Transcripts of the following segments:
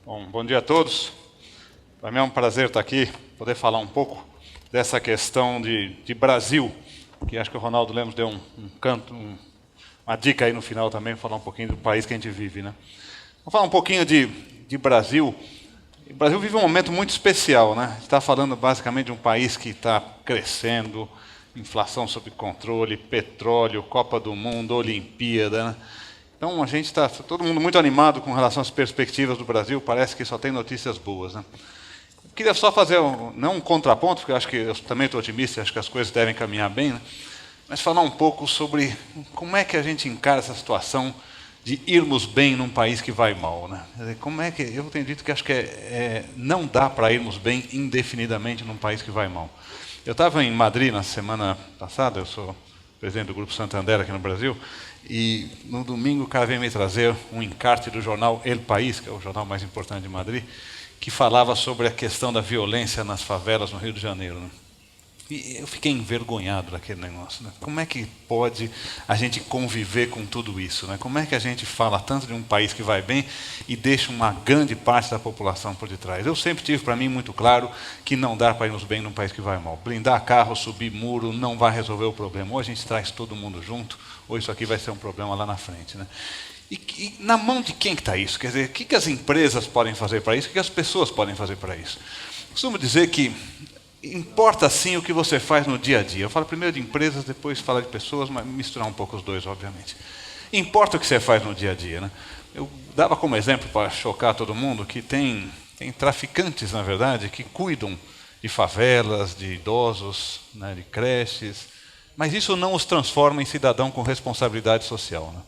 Bom dia a todos. Para mim é um prazer estar aqui, poder falar um pouco dessa questão de Brasil, que acho que o Ronaldo Lemos deu uma dica aí no final também, falar um pouquinho do país que a gente vive, né? Vamos falar um pouquinho de Brasil. O Brasil vive um momento muito especial, né? A gente está falando basicamente de um país que está crescendo, inflação sob controle, petróleo, Copa do Mundo, Olimpíada, né? Então a gente está todo mundo muito animado com relação às perspectivas do Brasil, parece que só tem notícias boas, né? Eu queria só fazer não um contraponto, porque eu acho que eu também estou otimista, acho que as coisas devem caminhar bem, né? Mas falar um pouco sobre como é que a gente encara essa situação de irmos bem num país que vai mal, né? Quer dizer, como é que eu tenho dito que acho que não dá para irmos bem indefinidamente num país que vai mal. Eu estava em Madrid na semana passada, eu sou presidente do Grupo Santander aqui no Brasil, e no domingo o cara veio me trazer um encarte do jornal El País, que é o jornal mais importante de Madrid, que falava sobre a questão da violência nas favelas no Rio de Janeiro, né? E eu fiquei envergonhado daquele negócio, né? Como é que pode a gente conviver com tudo isso, né? Como é que a gente fala tanto de um país que vai bem e deixa uma grande parte da população por detrás? Eu sempre tive para mim muito claro que não dá para irmos bem num país que vai mal. Blindar carro, subir muro, não vai resolver o problema. Ou a gente traz todo mundo junto, ou isso aqui vai ser um problema lá na frente, né? E na mão de quem que está isso? Quer dizer, o que as empresas podem fazer para isso? O que as pessoas podem fazer para isso? Costumo dizer que importa sim o que você faz no dia a dia. Eu falo primeiro de empresas, depois falo de pessoas, mas misturar um pouco os dois, obviamente. Importa o que você faz no dia a dia, né? Eu dava como exemplo, para chocar todo mundo, que tem traficantes, na verdade, que cuidam de favelas, de idosos, né, de creches, mas isso não os transforma em cidadão com responsabilidade social, né?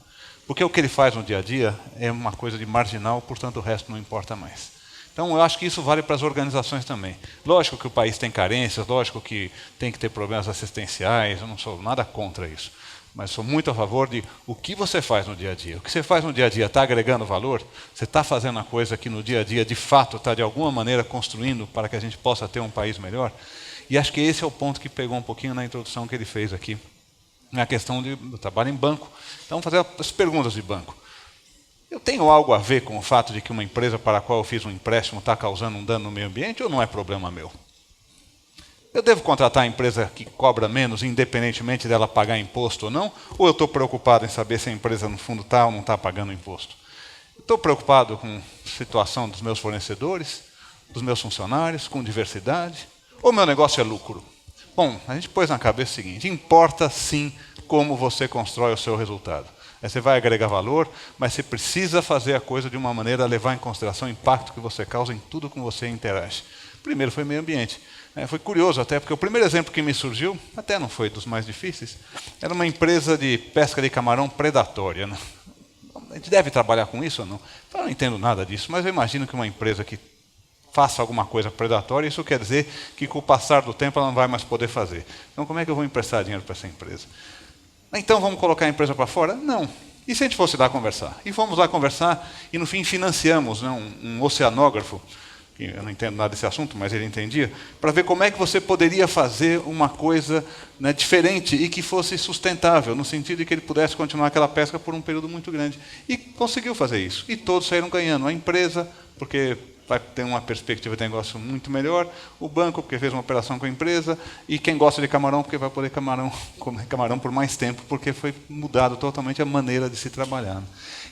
Porque o que ele faz no dia a dia é uma coisa de marginal, portanto o resto não importa mais. Então, eu acho que isso vale para as organizações também. Lógico que o país tem carências, lógico que tem que ter problemas assistenciais, eu não sou nada contra isso. Mas sou muito a favor de o que você faz no dia a dia. O que você faz no dia a dia está agregando valor? Você está fazendo a coisa que no dia a dia, de fato, está de alguma maneira construindo para que a gente possa ter um país melhor? E acho que esse é o ponto que pegou um pouquinho na introdução que ele fez aqui, na questão do trabalho em banco. Então, vamos fazer as perguntas de banco. Eu tenho algo a ver com o fato de que uma empresa para a qual eu fiz um empréstimo está causando um dano no meio ambiente ou não é problema meu? Eu devo contratar a empresa que cobra menos, independentemente dela pagar imposto ou não? Ou eu estou preocupado em saber se a empresa no fundo está ou não está pagando imposto? Estou preocupado com a situação dos meus fornecedores, dos meus funcionários, com diversidade? Ou meu negócio é lucro? Bom, a gente pôs na cabeça o seguinte: importa sim como você constrói o seu resultado. Aí você vai agregar valor, mas você precisa fazer a coisa de uma maneira a levar em consideração o impacto que você causa em tudo com você interage. Primeiro foi meio ambiente. Foi curioso até, porque o primeiro exemplo que me surgiu, até não foi dos mais difíceis, era uma empresa de pesca de camarão predatória, né? A gente deve trabalhar com isso ou não? Eu não entendo nada disso, mas eu imagino que uma empresa que faça alguma coisa predatória, isso quer dizer que com o passar do tempo ela não vai mais poder fazer. Então como é que eu vou emprestar dinheiro para essa empresa? Então vamos colocar a empresa para fora? Não. E se a gente fosse lá conversar? E fomos lá conversar e no fim financiamos, né, um oceanógrafo, que eu não entendo nada desse assunto, mas ele entendia, para ver como é que você poderia fazer uma coisa, né, diferente e que fosse sustentável, no sentido de que ele pudesse continuar aquela pesca por um período muito grande. E conseguiu fazer isso. E todos saíram ganhando. A empresa, porque vai ter uma perspectiva de negócio muito melhor, o banco, porque fez uma operação com a empresa, e quem gosta de camarão, porque vai poder comer camarão por mais tempo, porque foi mudado totalmente a maneira de se trabalhar.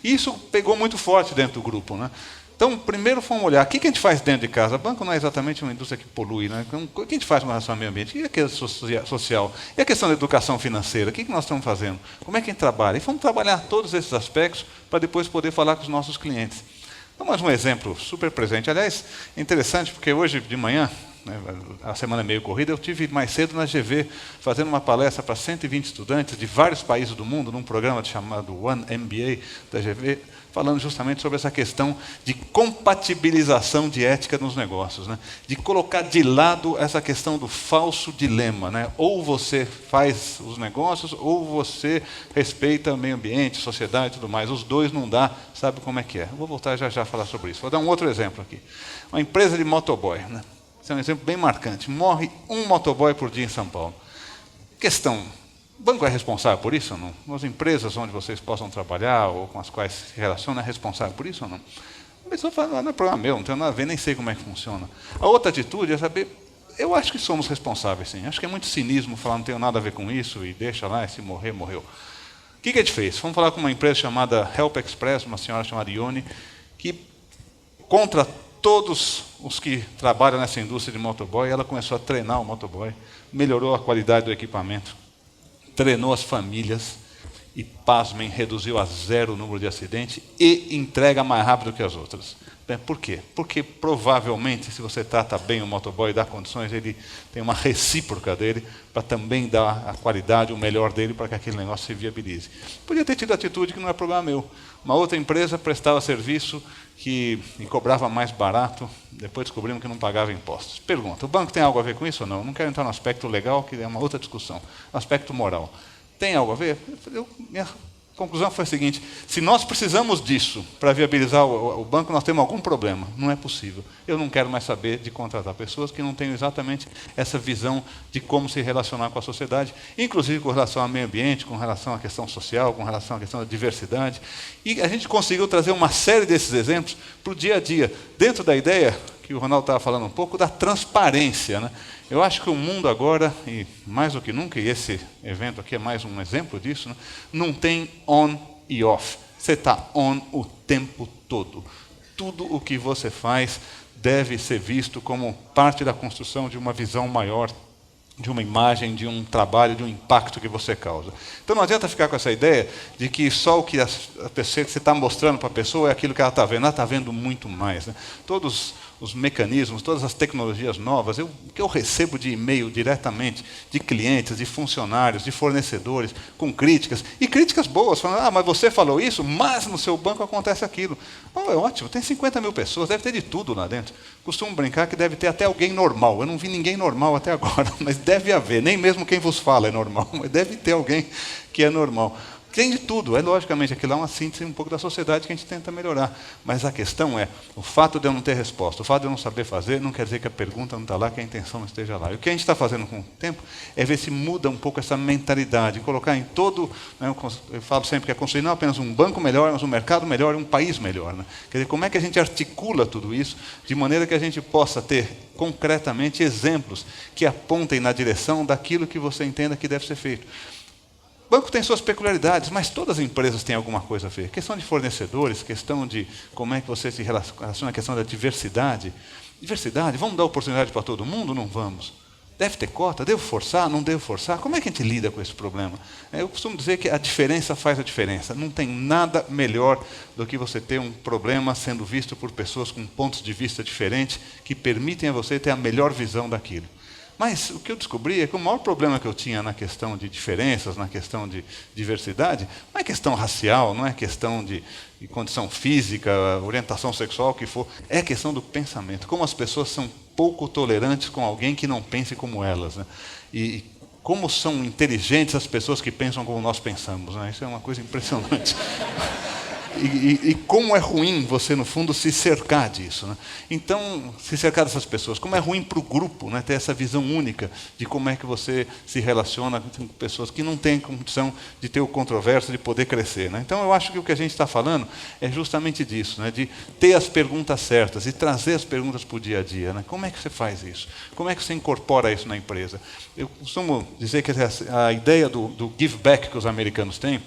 E isso pegou muito forte dentro do grupo, né? Então, primeiro vamos olhar, o que a gente faz dentro de casa? O banco não é exatamente uma indústria que polui, né? Então, o que a gente faz com relação ao meio ambiente? E a questão social? E a questão da educação financeira? O que nós estamos fazendo? Como é que a gente trabalha? E vamos trabalhar todos esses aspectos para depois poder falar com os nossos clientes. Então, mais um exemplo super presente. Aliás, é interessante porque hoje de manhã, né, a semana é meio corrida, eu tive mais cedo na GV fazendo uma palestra para 120 estudantes de vários países do mundo, num programa chamado One MBA da GV, falando justamente sobre essa questão de compatibilização de ética nos negócios, né? De colocar de lado essa questão do falso dilema, né? Ou você faz os negócios, ou você respeita o meio ambiente, sociedade e tudo mais. Os dois não dá, sabe como é que é. Eu vou voltar já a falar sobre isso. Vou dar um outro exemplo aqui. Uma empresa de motoboy, né? Esse é um exemplo bem marcante. Morre um motoboy por dia em São Paulo. Questão: o banco é responsável por isso ou não? As empresas onde vocês possam trabalhar ou com as quais se relacionam é responsável por isso ou não? Começou a falar, não é problema meu, não tem nada a ver, nem sei como é que funciona. A outra atitude é saber, eu acho que somos responsáveis, sim. Acho que é muito cinismo falar, não tenho nada a ver com isso, e deixa lá, e se morrer, morreu. O que a gente fez? Fomos falar com uma empresa chamada Help Express, uma senhora chamada Ione, que contra todos os que trabalham nessa indústria de motoboy, ela começou a treinar o motoboy, melhorou a qualidade do equipamento, treinou as famílias e, pasmem, reduziu a zero o número de acidentes e entrega mais rápido que as outras. Por quê? Porque provavelmente, se você trata bem o motoboy e dá condições, ele tem uma recíproca dele para também dar a qualidade, o melhor dele para que aquele negócio se viabilize. Podia ter tido atitude que não é problema meu. Uma outra empresa prestava serviço e cobrava mais barato, depois descobrimos que não pagava impostos. Pergunta, o banco tem algo a ver com isso ou não? Não quero entrar no aspecto legal, que é uma outra discussão. No aspecto moral. Tem algo a ver? Minha conclusão foi a seguinte, se nós precisamos disso para viabilizar o banco, nós temos algum problema. Não é possível. Eu não quero mais saber de contratar pessoas que não tenham exatamente essa visão de como se relacionar com a sociedade, inclusive com relação ao meio ambiente, com relação à questão social, com relação à questão da diversidade. E a gente conseguiu trazer uma série desses exemplos para o dia a dia, dentro da ideia que o Ronaldo estava falando um pouco, da transparência, né? Eu acho que o mundo agora, e mais do que nunca, e esse evento aqui é mais um exemplo disso, né? Não tem on e off. Você está on o tempo todo. Tudo o que você faz deve ser visto como parte da construção de uma visão maior, de uma imagem, de um trabalho, de um impacto que você causa. Então não adianta ficar com essa ideia de que só o que você está mostrando para a pessoa é aquilo que ela está vendo. Ela está vendo muito mais, né? Todos os mecanismos, todas as tecnologias novas, o que eu recebo de e-mail diretamente de clientes, de funcionários, de fornecedores, com críticas, e críticas boas, falando, mas você falou isso, mas no seu banco acontece aquilo. É ótimo, tem 50 mil pessoas, deve ter de tudo lá dentro. Costumo brincar que deve ter até alguém normal. Eu não vi ninguém normal até agora, mas deve haver, nem mesmo quem vos fala é normal, mas deve ter alguém que é normal. Tem de tudo, logicamente, aquilo é uma síntese um pouco da sociedade que a gente tenta melhorar. Mas a questão é, o fato de eu não ter resposta, o fato de eu não saber fazer, não quer dizer que a pergunta não está lá, que a intenção não esteja lá. E o que a gente está fazendo com o tempo é ver se muda um pouco essa mentalidade, colocar em todo, né, eu falo sempre que é construir não apenas um banco melhor, mas um mercado melhor e um país melhor. Né? Quer dizer, como é que a gente articula tudo isso, de maneira que a gente possa ter concretamente exemplos que apontem na direção daquilo que você entenda que deve ser feito. O banco tem suas peculiaridades, mas todas as empresas têm alguma coisa a ver. Questão de fornecedores, questão de como é que você se relaciona, a questão da diversidade. Diversidade, vamos dar oportunidade para todo mundo? Não vamos. Deve ter cota? Devo forçar? Não devo forçar? Como é que a gente lida com esse problema? Eu costumo dizer que a diferença faz a diferença. Não tem nada melhor do que você ter um problema sendo visto por pessoas com pontos de vista diferentes que permitem a você ter a melhor visão daquilo. Mas o que eu descobri é que o maior problema que eu tinha na questão de diferenças, na questão de diversidade, não é questão racial, não é questão de condição física, orientação sexual, o que for, é questão do pensamento. Como as pessoas são pouco tolerantes com alguém que não pense como elas. Né? E como são inteligentes as pessoas que pensam como nós pensamos. Né? Isso é uma coisa impressionante. E como é ruim você, no fundo, se cercar disso. Né? Então, se cercar dessas pessoas. Como é ruim para o grupo, né? Ter essa visão única de como é que você se relaciona com pessoas que não têm condição de ter o controverso, de poder crescer. Né? Então, eu acho que o que a gente está falando é justamente disso, né? De ter as perguntas certas e trazer as perguntas para o dia a dia. Né? Como é que você faz isso? Como é que você incorpora isso na empresa? Eu costumo dizer que a ideia do give back que os americanos têm,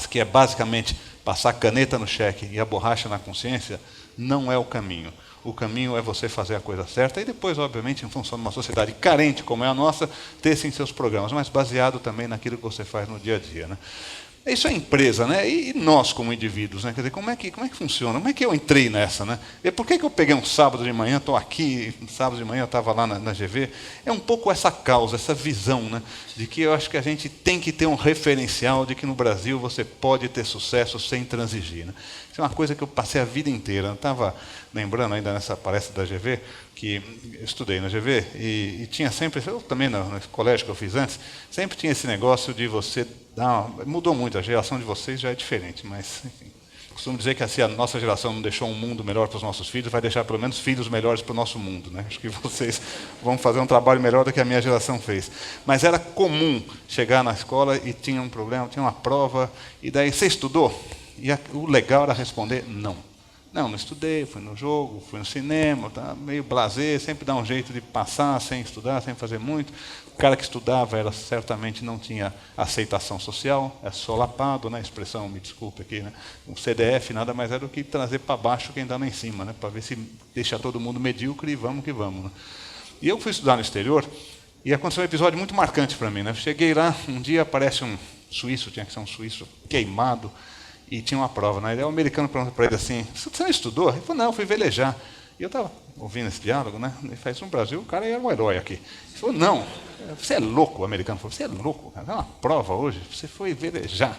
que é basicamente passar caneta no cheque e a borracha na consciência, não é o caminho. O caminho é você fazer a coisa certa e depois, obviamente, em função de uma sociedade carente como é a nossa, ter sim seus programas, mas baseado também naquilo que você faz no dia a dia. Né? Isso é empresa, né? E nós como indivíduos, né? Quer dizer, como é que funciona? Como é que eu entrei nessa, né? E por que eu peguei um sábado de manhã, estou aqui, sábado de manhã eu estava lá na GV? É um pouco essa causa, essa visão, né? De que eu acho que a gente tem que ter um referencial de que no Brasil você pode ter sucesso sem transigir. Né? Isso é uma coisa que eu passei a vida inteira. Eu estava lembrando ainda nessa palestra da GV, que eu estudei na GV, e tinha sempre, eu também no colégio que eu fiz antes, sempre tinha esse negócio de você mudou muito, a geração de vocês já é diferente, mas enfim, costumo dizer que assim, a nossa geração não deixou um mundo melhor para os nossos filhos, vai deixar pelo menos filhos melhores para o nosso mundo. Né? Acho que vocês vão fazer um trabalho melhor do que a minha geração fez. Mas era comum chegar na escola e tinha um problema, tinha uma prova, e daí, você estudou? E o legal era responder não. Não estudei, fui no jogo, fui no cinema, tá meio blasé, sempre dá um jeito de passar sem estudar, sem fazer muito. O cara que estudava certamente não tinha aceitação social, é solapado, né? Expressão, me desculpe aqui, né? O CDF nada mais é do que trazer para baixo quem está lá em cima, né? Para ver se deixa todo mundo medíocre e vamos que vamos. Né? E eu fui estudar no exterior e aconteceu um episódio muito marcante para mim. Né? Cheguei lá, um dia aparece um suíço, tinha que ser um suíço queimado, e tinha uma prova. Né? E o americano perguntou para ele assim, você não estudou? Ele falou, não, eu fui velejar. E eu estava ouvindo esse diálogo, né? Ele faz no Brasil, o cara era um herói aqui. Ele falou, não, você é louco, o americano falou, você é louco, cara, é uma prova hoje, você foi velejar.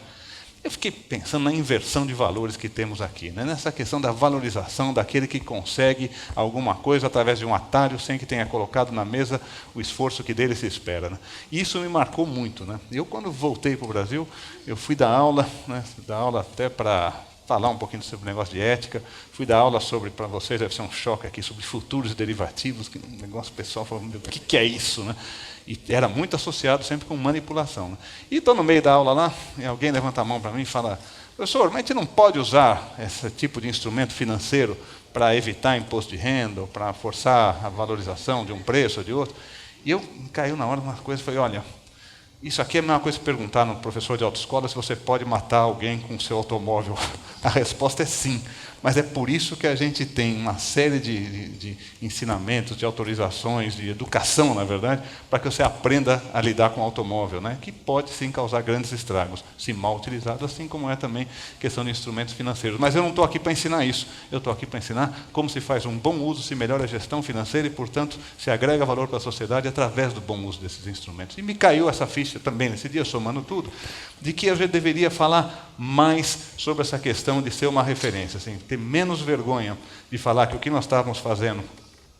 Eu fiquei pensando na inversão de valores que temos aqui, né? Nessa questão da valorização daquele que consegue alguma coisa através de um atalho sem que tenha colocado na mesa o esforço que dele se espera. Né? E isso me marcou muito. Né? Eu, quando voltei para o Brasil, eu fui dar aula, né? Dar aula até para falar um pouquinho sobre o negócio de ética, fui dar aula sobre, para vocês deve ser um choque aqui, sobre futuros derivativos, que um negócio pessoal falou, o que é isso? Né? E era muito associado sempre com manipulação. Né? E estou no meio da aula lá, e alguém levanta a mão para mim e fala, professor, mas a gente não pode usar esse tipo de instrumento financeiro para evitar imposto de renda, ou para forçar a valorização de um preço ou de outro? E eu caiu na hora uma coisa e falei, olha, isso aqui é a mesma coisa que perguntar no professor de autoescola se você pode matar alguém com o seu automóvel. A resposta é sim. Mas é por isso que a gente tem uma série de ensinamentos, de autorizações, de educação, na verdade, para que você aprenda a lidar com o automóvel, né? Que pode sim causar grandes estragos, se mal utilizado, assim como é também questão de instrumentos financeiros. Mas eu não estou aqui para ensinar isso. Eu estou aqui para ensinar como se faz um bom uso, se melhora a gestão financeira e, portanto, se agrega valor para a sociedade através do bom uso desses instrumentos. E me caiu essa ficha também nesse dia, somando tudo, de que a gente deveria falar mais sobre essa questão de ser uma referência, assim, ter menos vergonha de falar que o que nós estávamos fazendo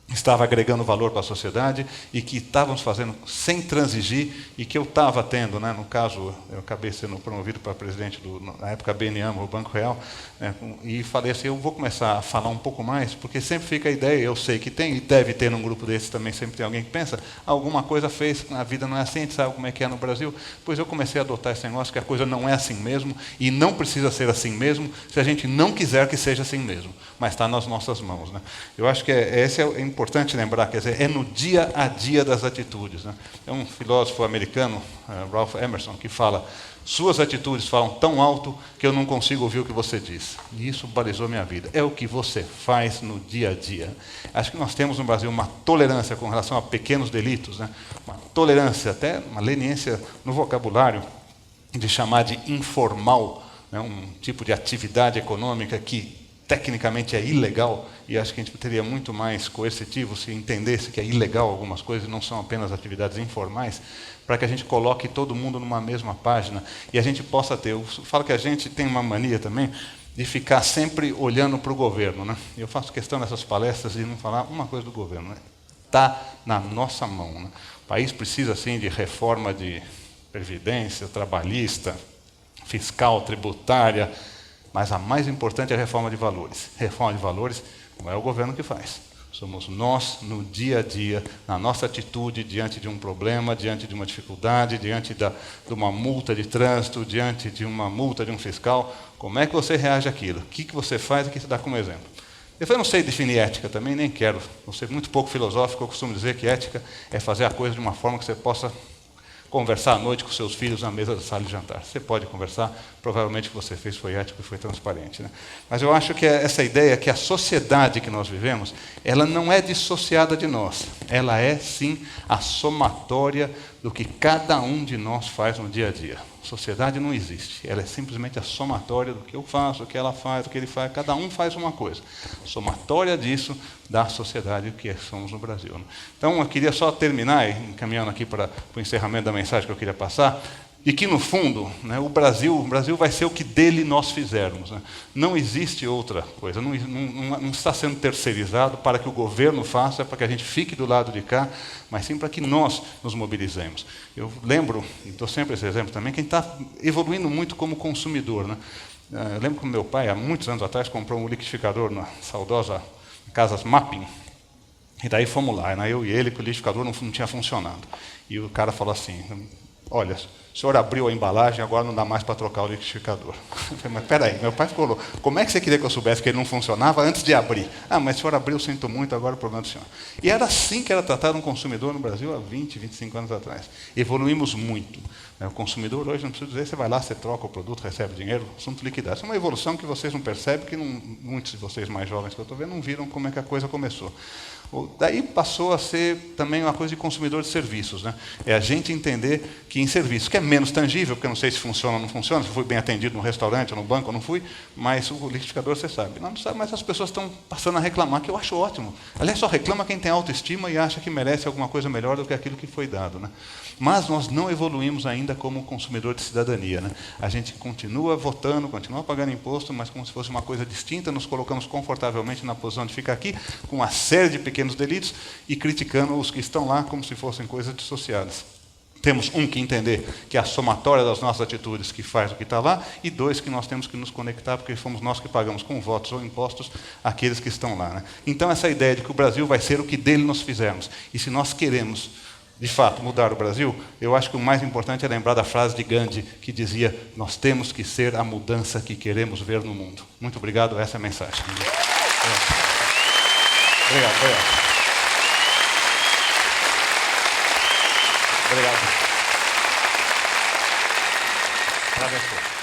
estava agregando valor para a sociedade e que estávamos fazendo sem transigir e que eu estava tendo, né, no caso, eu acabei sendo promovido para presidente na época BNAMA, o Banco Real, né, e falei assim, eu vou começar a falar um pouco mais, porque sempre fica a ideia, eu sei que tem, e deve ter num grupo desses também, sempre tem alguém que pensa, alguma coisa fez, a vida não é assim, a gente sabe como é que é no Brasil, pois eu comecei a adotar esse negócio que a coisa não é assim mesmo, e não precisa ser assim mesmo, se a gente não quiser que seja assim mesmo, mas está nas nossas mãos. Né? Eu acho que esse é importante lembrar, quer dizer, é no dia a dia das atitudes. Né? É um filósofo americano, Ralph Emerson, que fala, suas atitudes falam tão alto que eu não consigo ouvir o que você diz. E isso balizou minha vida. É o que você faz no dia a dia. Acho que nós temos no Brasil uma tolerância com relação a pequenos delitos, né? Uma tolerância, até uma leniência no vocabulário, de chamar de informal, né? Um tipo de atividade econômica que tecnicamente é ilegal, e acho que a gente teria muito mais coercitivo se entendesse que é ilegal algumas coisas, não são apenas atividades informais, para que a gente coloque todo mundo numa mesma página, e a gente possa ter, eu falo que a gente tem uma mania também, de ficar sempre olhando para o governo. Né? Eu faço questão nessas palestras de não falar uma coisa do governo. Está na nossa mão. Né? O país precisa, sim, de reforma de previdência, trabalhista, fiscal, tributária, mas a mais importante é a reforma de valores. Reforma de valores não é o governo que faz. Somos nós, no dia a dia, na nossa atitude diante de um problema, diante de uma dificuldade, diante de uma multa de trânsito, diante de uma multa de um fiscal. Como é que você reage àquilo? O que você faz e o que você dá como exemplo? Eu não sei definir ética também, nem quero. Vou ser muito pouco filosófico, eu costumo dizer que ética é fazer a coisa de uma forma que você possa conversar à noite com seus filhos na mesa da sala de jantar. Você pode conversar, provavelmente o que você fez foi ético e foi transparente. Né? Mas eu acho que essa ideia que a sociedade que nós vivemos, ela não é dissociada de nós. Ela é, sim, a somatória do que cada um de nós faz no dia a dia. Sociedade não existe. Ela é simplesmente a somatória do que eu faço, do que ela faz, do que ele faz. Cada um faz uma coisa. Somatória disso da sociedade que somos no Brasil. Né? Então, eu queria só terminar, encaminhando aqui para o encerramento da mensagem que eu queria passar, e que, no fundo, né, o Brasil vai ser o que dele nós fizermos. Né? Não existe outra coisa, não está sendo terceirizado para que o governo faça, para que a gente fique do lado de cá, mas sim para que nós nos mobilizemos. Eu lembro, e dou sempre esse exemplo também, que a gente está evoluindo muito como consumidor. Né? Eu lembro que o meu pai, há muitos anos atrás, comprou um liquidificador na saudosa Casas Mapping, e daí fomos lá, né? Eu e ele, que o liquidificador não tinha funcionado. E o cara falou assim, olha, O senhor abriu a embalagem, agora não dá mais para trocar o liquidificador. Eu falei, mas peraí, meu pai falou, como é que você queria que eu soubesse que ele não funcionava antes de abrir? Ah, mas o senhor abriu, sinto muito, agora é o problema do senhor. E era assim que era tratado um consumidor no Brasil há 20, 25 anos atrás. Evoluímos muito. O consumidor hoje, não precisa dizer, você vai lá, você troca o produto, recebe dinheiro, assunto liquidado. Isso é uma evolução que vocês não percebem, que muitos de vocês mais jovens que eu estou vendo não viram como é que a coisa começou. Daí passou a ser também uma coisa de consumidor de serviços. Né? É a gente entender que em serviços, que é menos tangível, porque eu não sei se funciona ou não funciona, se fui bem atendido no restaurante ou no banco ou não fui, mas o liquidificador você sabe. Não sabe, mas as pessoas estão passando a reclamar, que eu acho ótimo. Aliás, só reclama quem tem autoestima e acha que merece alguma coisa melhor do que aquilo que foi dado. Né? Mas nós não evoluímos ainda como consumidor de cidadania. Né? A gente continua votando, continua pagando imposto, mas como se fosse uma coisa distinta, nos colocamos confortavelmente na posição de ficar aqui, com uma série de pequenos delitos, e criticando os que estão lá como se fossem coisas dissociadas. Temos, que entender que é a somatória das nossas atitudes que faz o que está lá, e dois, que nós temos que nos conectar, porque fomos nós que pagamos com votos ou impostos aqueles que estão lá. Né? Então, essa ideia de que o Brasil vai ser o que dele nós fizermos, e se nós queremos, de fato, mudar o Brasil, eu acho que o mais importante é lembrar da frase de Gandhi, que dizia, nós temos que ser a mudança que queremos ver no mundo. Muito obrigado, essa é a mensagem. Obrigado. Obrigado. Agradeço.